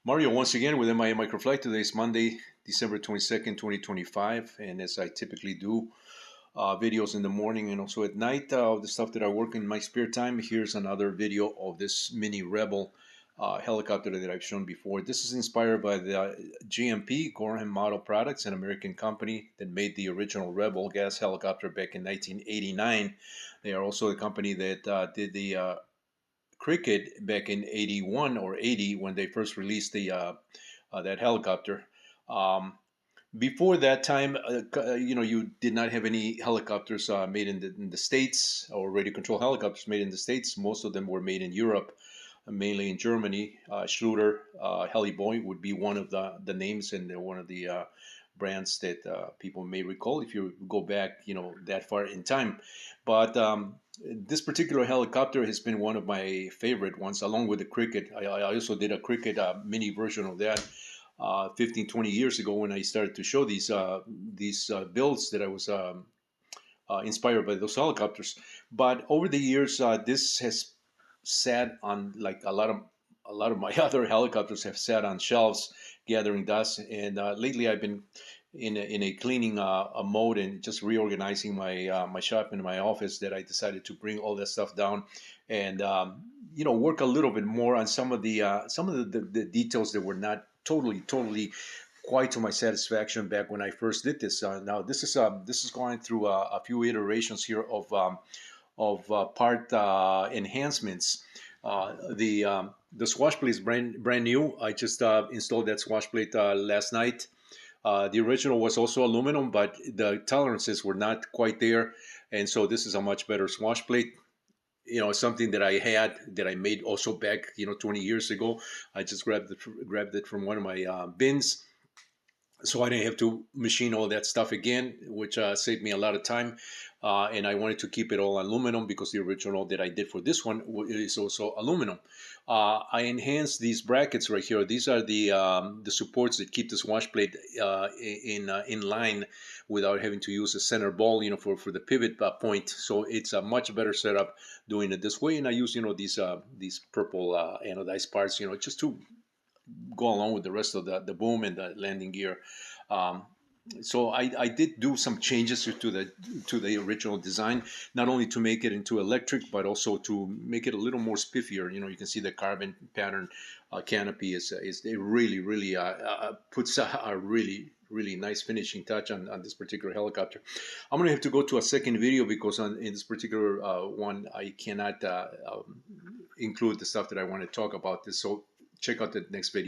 Mario once again with MIA Microflight. Today is Monday, December 22nd, 2025. And as I typically do, videos in the morning and also at night, the stuff that I work in my spare time. Here's another video of this mini Rebel helicopter that I've shown before. This is inspired by the GMP, Gorham Model Products, an American company that made the original Rebel gas helicopter back in 1989. They are also the company that did the Cricket back in 81 or 80 when they first released that helicopter. Um, Before that time, you did not have any helicopters made in the States, or radio control helicopters made in the States. Most of them were made in Europe, mainly in Germany. Schluter, Heliboy would be one of the names, and they're one of the brands that people may recall if you go back, that far in time. But this particular helicopter has been one of my favorite ones, along with the Cricket. I also did a Cricket mini version of that 15, 20 years ago when I started to show these builds that I was inspired by those helicopters. But over the years, this has sat on, like a lot of my other helicopters have sat on shelves gathering dust. And lately, I've been in a cleaning a mode and just reorganizing my shop and my office, that I decided to bring all that stuff down and work a little bit more on some of the details that were not totally quite to my satisfaction back when I first did this. Now this is going through a few iterations here of part enhancements. The swash plate is brand new. I just installed that swash plate last night. The original was also aluminum, but the tolerances were not quite there, and so this is a much better swash plate. Something that I made also back 20 years ago. I just grabbed it from one of my bins, so I didn't have to machine all that stuff again, which saved me a lot of time. And I wanted to keep it all aluminum because the original that I did for this one is also aluminum. I enhanced these brackets right here. These are the supports that keep this wash plate in line without having to use a center ball, for the pivot point. So it's a much better setup doing it this way. And I use these purple anodized parts, just to go along with the rest of the boom and the landing gear. Um, so I did do some changes to the original design, not only to make it into electric, but also to make it a little more spiffier. You can see the carbon pattern canopy is it really puts a really nice finishing touch on this particular helicopter. I'm gonna have to go to a second video because in this particular one I cannot include the stuff that I want to talk about this. So check out the next video.